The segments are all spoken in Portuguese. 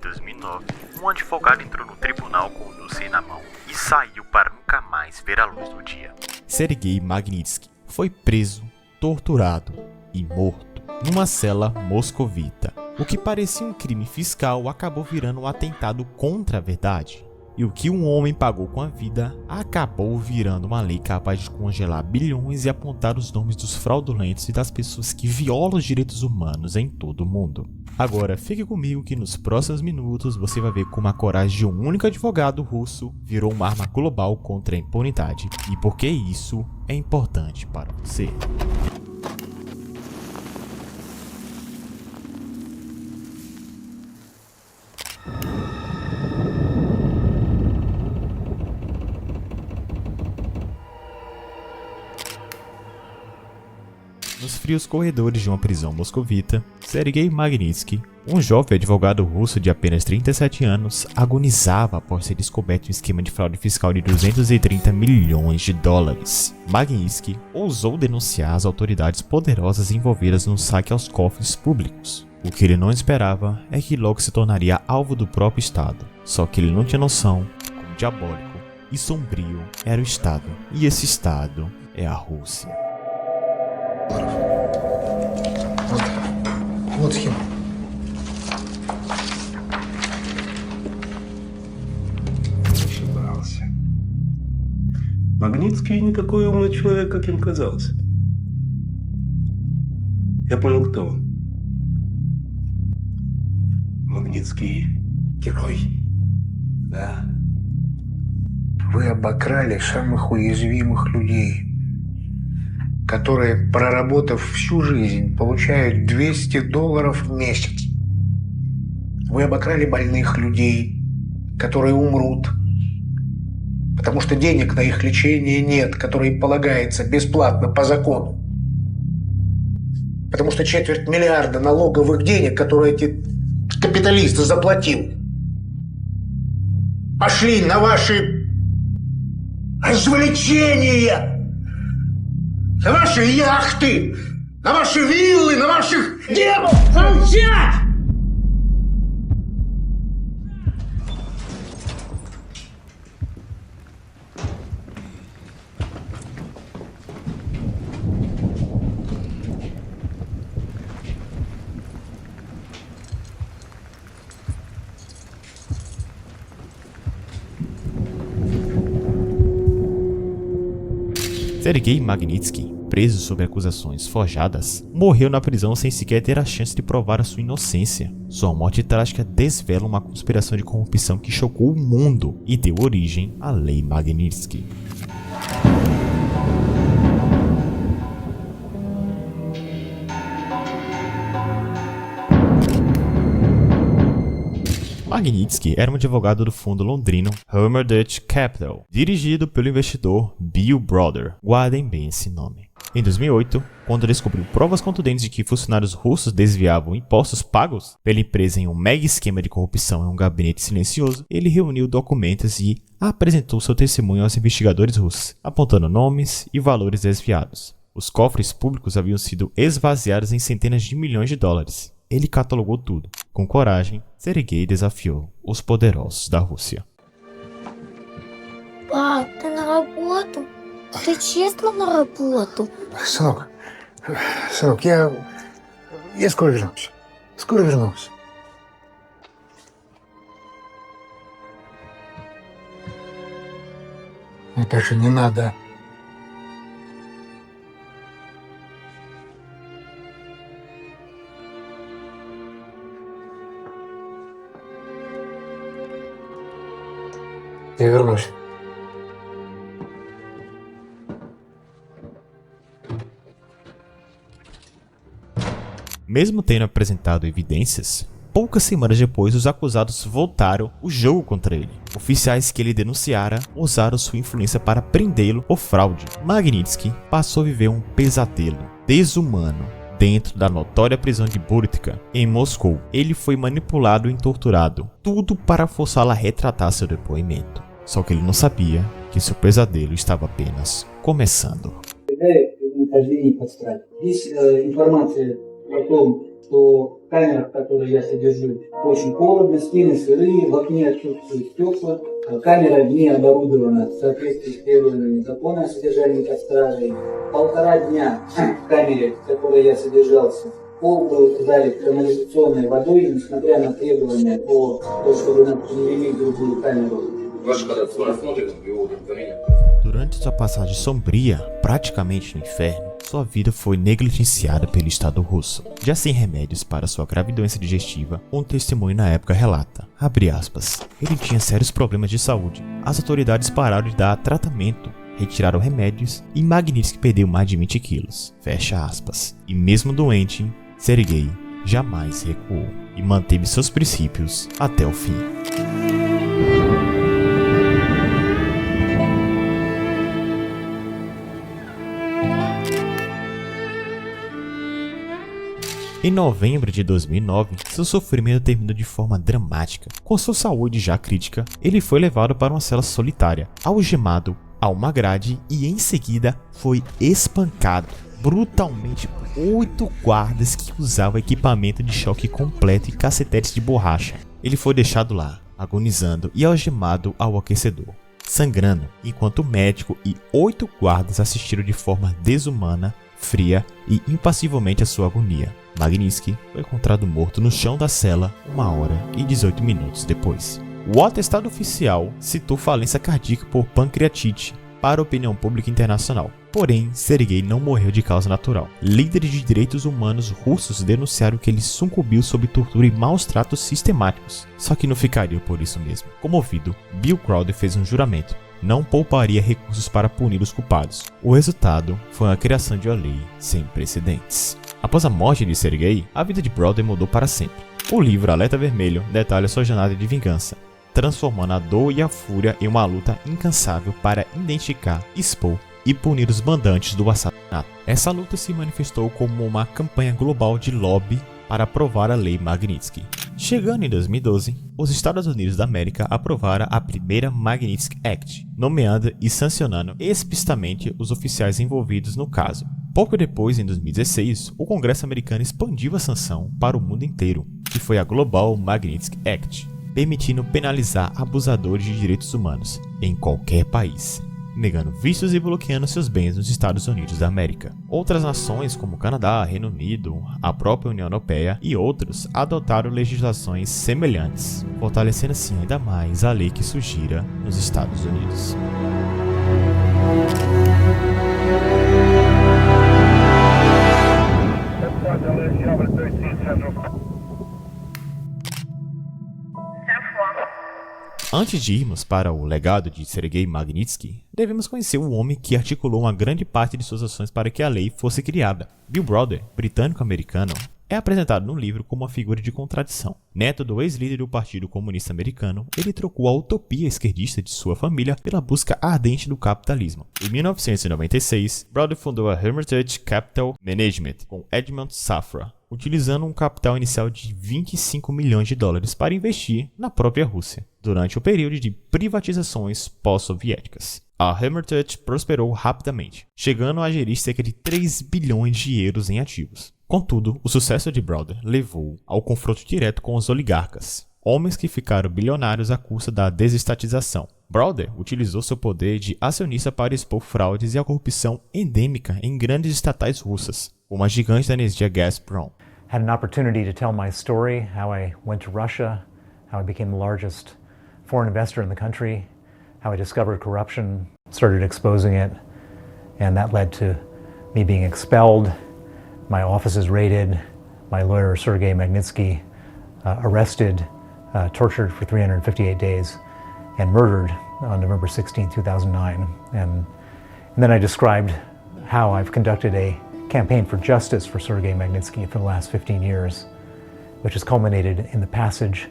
2009, um advogado entrou no tribunal com o dossiê na mão e saiu para nunca mais ver a luz do dia. Sergei Magnitsky foi preso, torturado e morto numa cela moscovita. O que parecia um crime fiscal acabou virando um atentado contra a verdade. E o que um homem pagou com a vida acabou virando uma lei capaz de congelar bilhões e apontar os nomes dos fraudulentos e das pessoas que violam os direitos humanos em todo o mundo. Agora fique comigo que nos próximos minutos você vai ver como a coragem de um único advogado russo virou uma arma global contra a impunidade e por que isso é importante para você. Nos frios corredores de uma prisão moscovita, Sergei Magnitsky, um jovem advogado russo de apenas 37 anos, agonizava após ser descoberto um esquema de fraude fiscal de 230 milhões de dólares. Magnitsky ousou denunciar as autoridades poderosas envolvidas no saque aos cofres públicos. O que ele não esperava é que logo se tornaria alvo do próprio Estado. Só que ele não tinha noção quão diabólico e sombrio era o Estado. E esse Estado é a Rússia. Вот схема. Ошибался. Магнитский не такой умный человек, как им казался. Я понял, кто он. Магнитский герой. Да. Вы обокрали самых уязвимых людей, которые, проработав всю жизнь, получают $200 в месяц. Вы обокрали больных людей, которые умрут, потому что денег на их лечение нет, которые полагается бесплатно по закону. Потому что 250 миллиарда налоговых денег, которые эти капиталисты заплатили, пошли на ваши развлечения. На ваши яхты, на ваши виллы, на ваших демов! Молчать! Sergei Magnitsky, preso sob acusações forjadas, morreu na prisão sem sequer ter a chance de provar a sua inocência. Sua morte trágica desvela uma conspiração de corrupção que chocou o mundo e deu origem à Lei Magnitsky. Magnitsky era um advogado do fundo londrino Hammer Dutch Capital, dirigido pelo investidor Bill Brother. Guardem bem esse nome. Em 2008, quando descobriu provas contundentes de que funcionários russos desviavam impostos pagos pela empresa em um mega esquema de corrupção em um gabinete silencioso, ele reuniu documentos e apresentou seu testemunho aos investigadores russos, apontando nomes e valores desviados. Os cofres públicos haviam sido esvaziados em centenas de milhões de dólares. Ele catalogou tudo. Com coragem, Sergei desafiou os poderosos da Rússia. Пап, ты на работу? Ты честно на работу? Сынок, я скоро вернусь. Скоро вернусь. Это же не надо. Я вернусь. Mesmo tendo apresentado evidências, poucas semanas depois os acusados voltaram o jogo contra ele. Oficiais que ele denunciara usaram sua influência para prendê-lo por fraude. Magnitsky passou a viver um pesadelo desumano dentro da notória prisão de Buritka, em Moscou. Ele foi manipulado e torturado, tudo para forçá-lo a retratar seu depoimento. Só que ele não sabia que seu pesadelo estava apenas começando. Нахождении подстраивать. Есть информация о том, что камера, в которой я содержусь, очень холодно, стены сырые, в окне отсутствуют стекла. Камера не оборудована в соответствии с требованиями закона о содержании под стражей. 1,5 дня в камере, в которой я содержался, пол был залит канализационной водой, несмотря на требования по тому, чтобы нам перевели в другую камеру. Durante sua passagem sombria, praticamente no inferno, sua vida foi negligenciada pelo Estado russo. Já sem remédios para sua grave doença digestiva, um testemunho na época relata, abre aspas, ele tinha sérios problemas de saúde. As autoridades pararam de dar tratamento, retiraram remédios e Magnitsky perdeu mais de 20 quilos. Fecha aspas. E mesmo doente, Sergei jamais recuou e manteve seus princípios até o fim. Em novembro de 2009, seu sofrimento terminou de forma dramática. Com sua saúde já crítica, ele foi levado para uma cela solitária, algemado a uma grade e em seguida foi espancado brutalmente por 8 guardas que usavam equipamento de choque completo e cacetetes de borracha. Ele foi deixado lá, agonizando e algemado ao aquecedor, sangrando, enquanto o médico e 8 guardas assistiram de forma desumana, fria e impassivelmente a sua agonia. Magnitsky foi encontrado morto no chão da cela 1 hora e 18 minutos depois. O atestado oficial citou falência cardíaca por pancreatite para a opinião pública internacional. Porém, Sergei não morreu de causa natural. Líderes de direitos humanos russos denunciaram que ele sucumbiu sob tortura e maus tratos sistemáticos. Só que não ficaria por isso mesmo. Comovido, Bill Browder fez um juramento. Não pouparia recursos para punir os culpados. O resultado foi a criação de uma lei sem precedentes. Após a morte de Sergei, a vida de Browder mudou para sempre. O livro Alerta Vermelho detalha sua jornada de vingança, transformando a dor e a fúria em uma luta incansável para identificar, expor e punir os mandantes do assassinato. Essa luta se manifestou como uma campanha global de lobby para aprovar a Lei Magnitsky. Chegando em 2012, os Estados Unidos da América aprovaram a primeira Magnitsky Act, nomeando e sancionando explicitamente os oficiais envolvidos no caso. Pouco depois, em 2016, o Congresso americano expandiu a sanção para o mundo inteiro, que foi a Global Magnitsky Act, permitindo penalizar abusadores de direitos humanos em qualquer país, negando vistos e bloqueando seus bens nos Estados Unidos da América. Outras nações como Canadá, Reino Unido, a própria União Europeia e outros adotaram legislações semelhantes, fortalecendo assim ainda mais a lei que surgira nos Estados Unidos. Antes de irmos para o legado de Sergei Magnitsky, devemos conhecer o homem que articulou uma grande parte de suas ações para que a lei fosse criada. Bill Browder, britânico-americano, é apresentado no livro como uma figura de contradição. Neto do ex-líder do Partido Comunista Americano, ele trocou a utopia esquerdista de sua família pela busca ardente do capitalismo. Em 1996, Browder fundou a Hermitage Capital Management com Edmund Safra, utilizando um capital inicial de 25 milhões de dólares para investir na própria Rússia, durante o período de privatizações pós-soviéticas. A Hermitage prosperou rapidamente, chegando a gerir cerca de 3 bilhões de euros em ativos. Contudo, o sucesso de Browder levou ao confronto direto com os oligarcas, homens que ficaram bilionários à custa da desestatização. Browder utilizou seu poder de acionista para expor fraudes e a corrupção endêmica em grandes estatais russas, como a gigante da energia Gazprom. Had an opportunity to tell my story, how I went to Russia, how I became the largest foreign investor in the country, how I discovered corruption, started exposing it, and that led to me being expelled, my offices raided, my lawyer Sergei Magnitsky arrested, tortured for 358 days, and murdered on November 16, 2009. And then I described how I've conducted a campaign for justice for Sergei Magnitsky for the last 15 years, which has culminated in the passage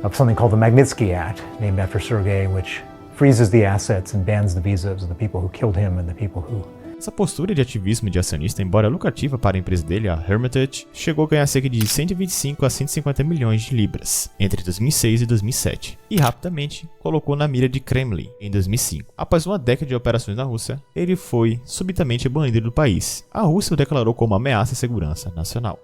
of something called the Magnitsky Act, named after Sergei, which freezes the assets and bans the visas of the people who killed him and the people who. Essa postura de ativismo de acionista, embora lucrativa para a empresa dele, a Hermitage, chegou a ganhar cerca de 125 a 150 milhões de libras entre 2006 e 2007, e rapidamente colocou na mira de Kremlin em 2005. Após uma década de operações na Rússia, ele foi subitamente banido do país. A Rússia o declarou como ameaça à segurança nacional.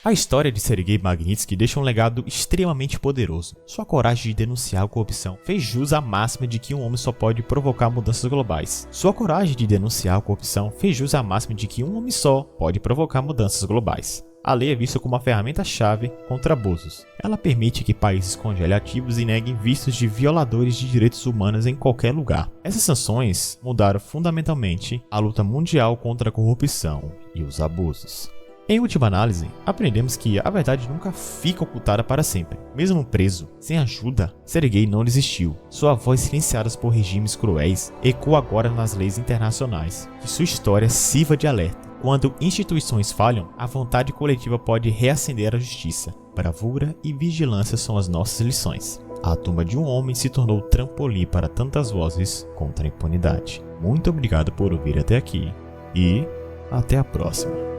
A história de Sergei Magnitsky deixa um legado extremamente poderoso. Sua coragem de denunciar a corrupção fez jus à máxima de que um homem só pode provocar mudanças globais. Sua coragem de denunciar a corrupção fez jus à máxima de que um homem só pode provocar mudanças globais. A lei é vista como uma ferramenta-chave contra abusos. Ela permite que países congelem ativos e neguem vistos de violadores de direitos humanos em qualquer lugar. Essas sanções mudaram fundamentalmente a luta mundial contra a corrupção e os abusos. Em última análise, aprendemos que a verdade nunca fica ocultada para sempre. Mesmo preso, sem ajuda, Sergei não desistiu. Sua voz silenciada por regimes cruéis ecoa agora nas leis internacionais. Que sua história sirva de alerta. Quando instituições falham, a vontade coletiva pode reacender a justiça. Bravura e vigilância são as nossas lições. A tumba de um homem se tornou trampolim para tantas vozes contra a impunidade. Muito obrigado por ouvir até aqui e até a próxima.